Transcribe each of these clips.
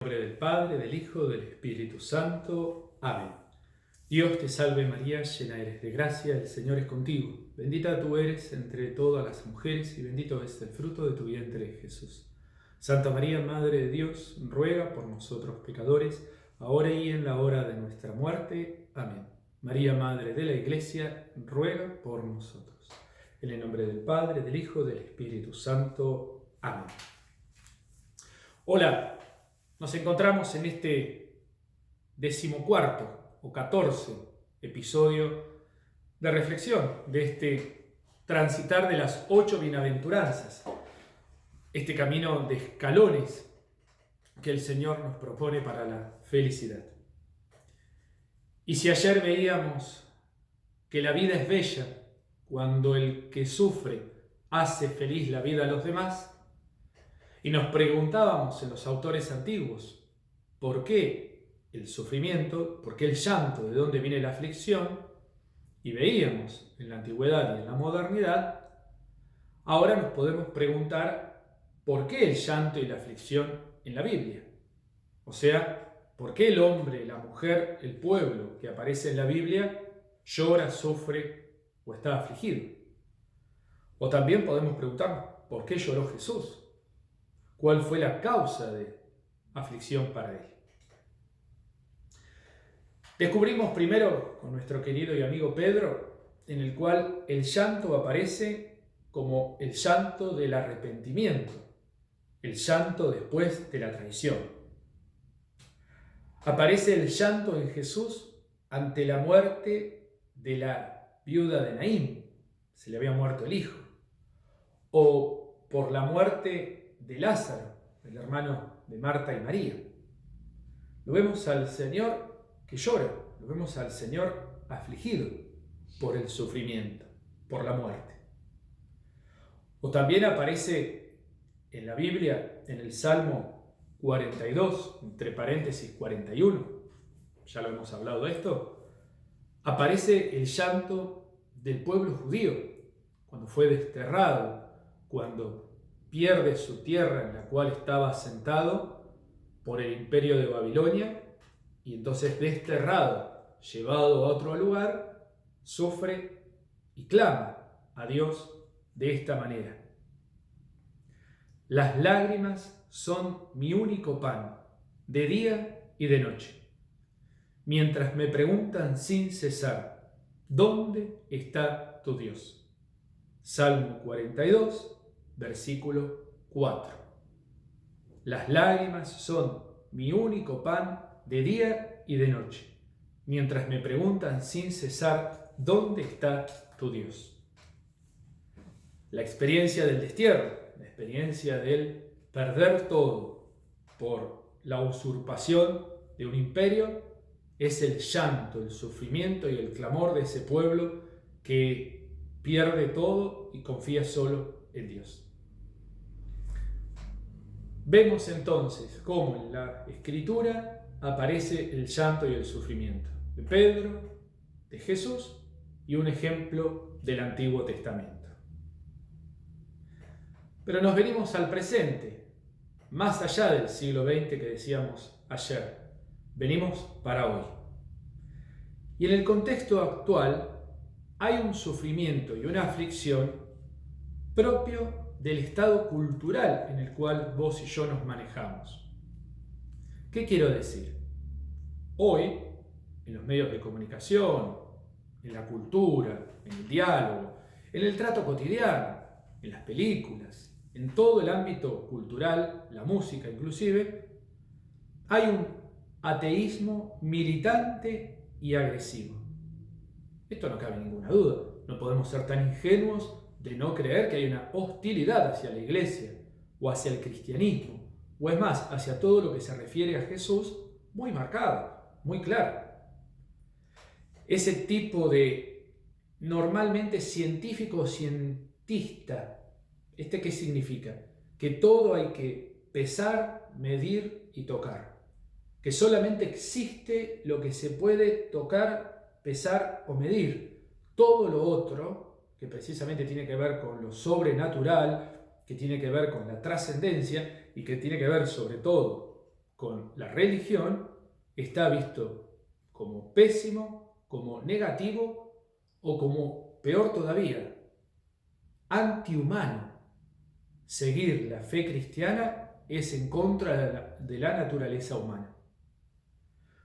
En el nombre del Padre, del Hijo, del Espíritu Santo. Amén. Dios te salve María, llena eres de gracia, el Señor es contigo. Bendita tú eres entre todas las mujeres y bendito es el fruto de tu vientre, Jesús. Santa María, Madre de Dios, ruega por nosotros pecadores, ahora y en la hora de nuestra muerte. Amén. María, Madre de la Iglesia, ruega por nosotros. En el nombre del Padre, del Hijo, del Espíritu Santo. Amén. Hola. Nos encontramos en este 14º o 14 episodio de reflexión de este transitar de las 8 bienaventuranzas, este camino de escalones que el Señor nos propone para la felicidad. Y si ayer veíamos que la vida es bella cuando el que sufre hace feliz la vida a los demás, y nos preguntábamos en los autores antiguos, ¿por qué el sufrimiento? ¿Por qué el llanto? ¿De dónde viene la aflicción? Y veíamos en la antigüedad y en la modernidad, ahora nos podemos preguntar ¿por qué el llanto y la aflicción en la Biblia? O sea, ¿por qué el hombre, la mujer, el pueblo que aparece en la Biblia llora, sufre o está afligido? O también podemos preguntarnos ¿por qué lloró Jesús? ¿Cuál fue la causa de aflicción para él? Descubrimos primero con nuestro querido y amigo Pedro, en el cual el llanto aparece como el llanto del arrepentimiento, el llanto después de la traición. Aparece el llanto en Jesús ante la muerte de la viuda de Naín, se le había muerto el hijo, o por la muerte de Lázaro, el hermano de Marta y María. Lo vemos al Señor que llora, lo vemos al Señor afligido por el sufrimiento, por la muerte. O también aparece en la Biblia, en el Salmo 42, entre paréntesis 41, ya lo hemos hablado de esto, aparece el llanto del pueblo judío, cuando fue desterrado, cuando pierde su tierra en la cual estaba asentado por el imperio de Babilonia y entonces desterrado, llevado a otro lugar, sufre y clama a Dios de esta manera. Las lágrimas son mi único pan, de día y de noche, mientras me preguntan sin cesar, ¿dónde está tu Dios? Salmo 42, versículo 4. Las lágrimas son mi único pan de día y de noche, mientras me preguntan sin cesar, ¿dónde está tu Dios? La experiencia del destierro, la experiencia del perder todo por la usurpación de un imperio, es el llanto, el sufrimiento y el clamor de ese pueblo que pierde todo y confía solo en Dios. Vemos entonces cómo en la Escritura aparece el llanto y el sufrimiento de Pedro, de Jesús y un ejemplo del Antiguo Testamento. Pero nos venimos al presente, más allá del siglo XX que decíamos ayer. Venimos para hoy. Y en el contexto actual hay un sufrimiento y una aflicción propio del estado cultural en el cual vos y yo nos manejamos. ¿Qué quiero decir? Hoy, en los medios de comunicación, en la cultura, en el diálogo, en el trato cotidiano, en las películas, en todo el ámbito cultural, la música inclusive, hay un ateísmo militante y agresivo. Esto no cabe ninguna duda. No podemos ser tan ingenuos de no creer que hay una hostilidad hacia la Iglesia o hacia el cristianismo, o es más, hacia todo lo que se refiere a Jesús, muy marcado, muy claro. Ese tipo de normalmente científico o cientista, ¿qué significa? Que todo hay que pesar, medir y tocar. Que solamente existe lo que se puede tocar, pesar o medir. Todo lo otro, que precisamente tiene que ver con lo sobrenatural, que tiene que ver con la trascendencia y que tiene que ver sobre todo con la religión está visto como pésimo, como negativo o como, peor todavía, antihumano. Seguir la fe cristiana es en contra de la naturaleza humana.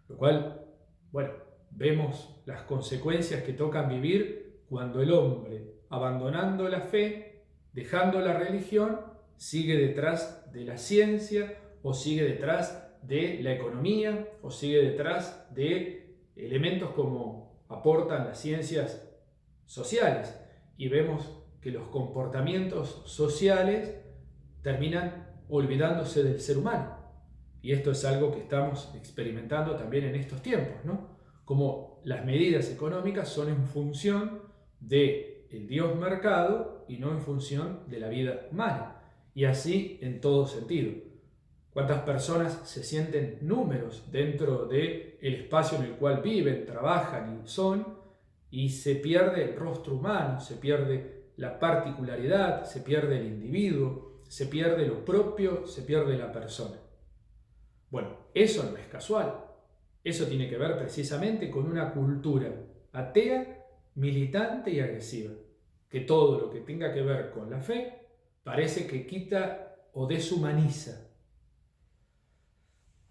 Lo cual, bueno, vemos las consecuencias que tocan vivir cuando el hombre, abandonando la fe, dejando la religión, sigue detrás de la ciencia o sigue detrás de la economía o sigue detrás de elementos como aportan las ciencias sociales. Y vemos que los comportamientos sociales terminan olvidándose del ser humano. Y esto es algo que estamos experimentando también en estos tiempos, ¿no? Como las medidas económicas son en función del Dios mercado y no en función de la vida humana. Y así en todo sentido. ¿Cuántas personas se sienten números dentro del espacio en el cual viven, trabajan y son? Y se pierde el rostro humano, se pierde la particularidad, se pierde el individuo, se pierde lo propio, se pierde la persona. Bueno, eso no es casual. Eso tiene que ver precisamente con una cultura atea, militante y agresiva. Que todo lo que tenga que ver con la fe parece que quita o deshumaniza.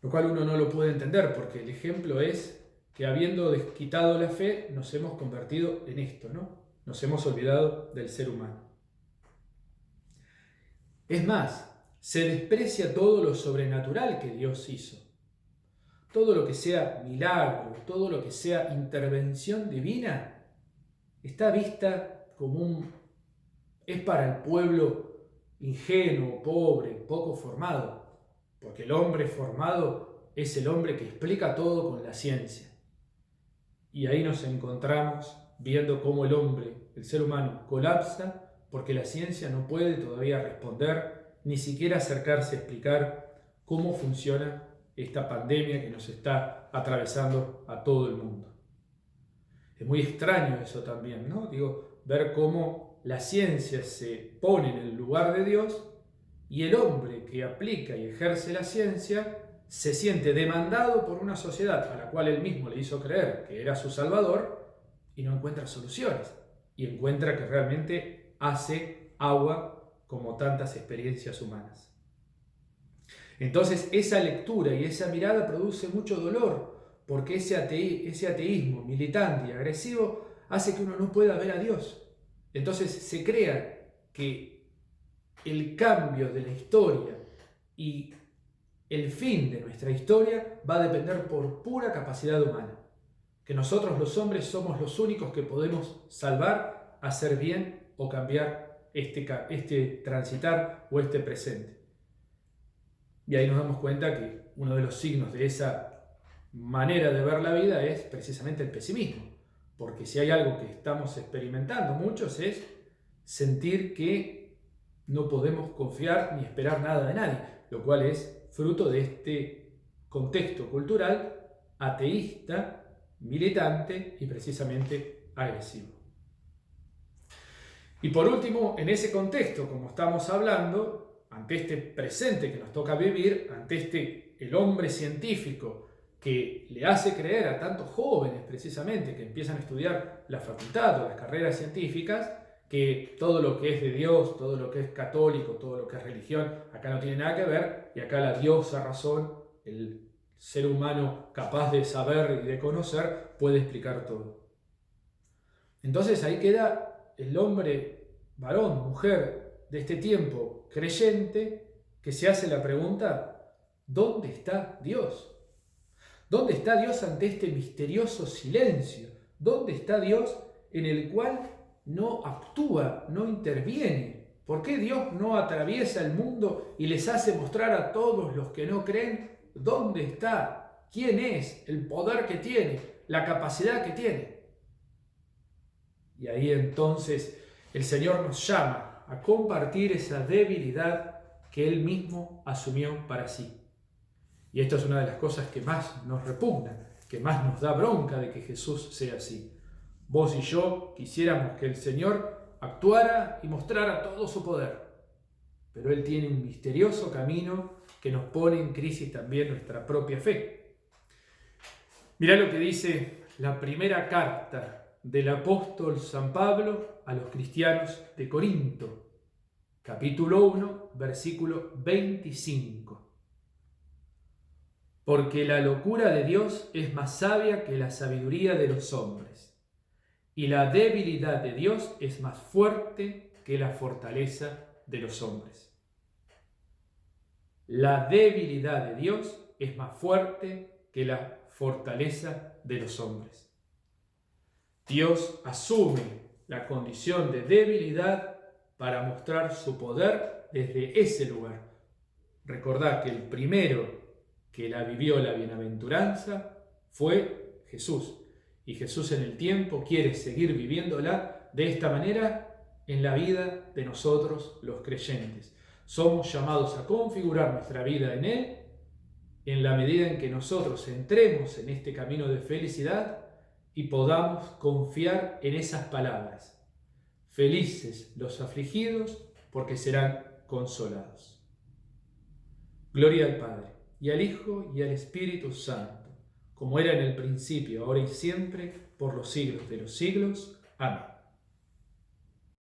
Lo cual uno no lo puede entender porque el ejemplo es que habiendo quitado la fe nos hemos convertido en esto, ¿no? Nos hemos olvidado del ser humano. Es más, se desprecia todo lo sobrenatural que Dios hizo. Todo lo que sea milagro, todo lo que sea intervención divina, está vista como es para el pueblo ingenuo, pobre, poco formado, porque el hombre formado es el hombre que explica todo con la ciencia. Y ahí nos encontramos viendo cómo el hombre, el ser humano, colapsa porque la ciencia no puede todavía responder, ni siquiera acercarse a explicar cómo funciona esta pandemia que nos está atravesando a todo el mundo. Es muy extraño eso también, ¿no? Ver cómo la ciencia se pone en el lugar de Dios y el hombre que aplica y ejerce la ciencia se siente demandado por una sociedad a la cual él mismo le hizo creer que era su salvador y no encuentra soluciones. Y encuentra que realmente hace agua como tantas experiencias humanas. Entonces esa lectura y esa mirada produce mucho dolor, porque ese ateísmo militante y agresivo hace que uno no pueda ver a Dios. Entonces se crea que el cambio de la historia y el fin de nuestra historia va a depender por pura capacidad humana. Que nosotros los hombres somos los únicos que podemos salvar, hacer bien o cambiar este transitar o este presente. Y ahí nos damos cuenta que uno de los signos de esa manera de ver la vida es precisamente el pesimismo. Porque si hay algo que estamos experimentando muchos es sentir que no podemos confiar ni esperar nada de nadie, lo cual es fruto de este contexto cultural ateísta, militante y precisamente agresivo. Y por último, en ese contexto, como estamos hablando, ante este presente que nos toca vivir, ante el hombre científico que le hace creer a tantos jóvenes precisamente que empiezan a estudiar la facultad o las carreras científicas, que todo lo que es de Dios, todo lo que es católico, todo lo que es religión, acá no tiene nada que ver, y acá la diosa razón, el ser humano capaz de saber y de conocer, puede explicar todo. Entonces ahí queda el hombre, varón, mujer de este tiempo, creyente, que se hace la pregunta, ¿dónde está Dios? ¿Dónde está Dios ante este misterioso silencio? ¿Dónde está Dios en el cual no actúa, no interviene? ¿Por qué Dios no atraviesa el mundo y les hace mostrar a todos los que no creen dónde está, quién es, el poder que tiene, la capacidad que tiene? Y ahí entonces el Señor nos llama a compartir esa debilidad que Él mismo asumió para sí. Y esto es una de las cosas que más nos repugna, que más nos da bronca de que Jesús sea así. Vos y yo quisiéramos que el Señor actuara y mostrara todo su poder, pero Él tiene un misterioso camino que nos pone en crisis también nuestra propia fe. Mirá lo que dice la primera carta del apóstol San Pablo a los cristianos de Corinto, capítulo 1, versículo 25. Porque la locura de Dios es más sabia que la sabiduría de los hombres, y la debilidad de Dios es más fuerte que la fortaleza de los hombres. La debilidad de Dios es más fuerte que la fortaleza de los hombres. Dios asume la condición de debilidad para mostrar su poder desde ese lugar. Recordad que el primero que la vivió la bienaventuranza fue Jesús. Y Jesús en el tiempo quiere seguir viviéndola de esta manera en la vida de nosotros los creyentes. Somos llamados a configurar nuestra vida en Él en la medida en que nosotros entremos en este camino de felicidad y podamos confiar en esas palabras. Felices los afligidos porque serán consolados. Gloria al Padre, y al Hijo, y al Espíritu Santo, como era en el principio, ahora y siempre, por los siglos de los siglos. Amén.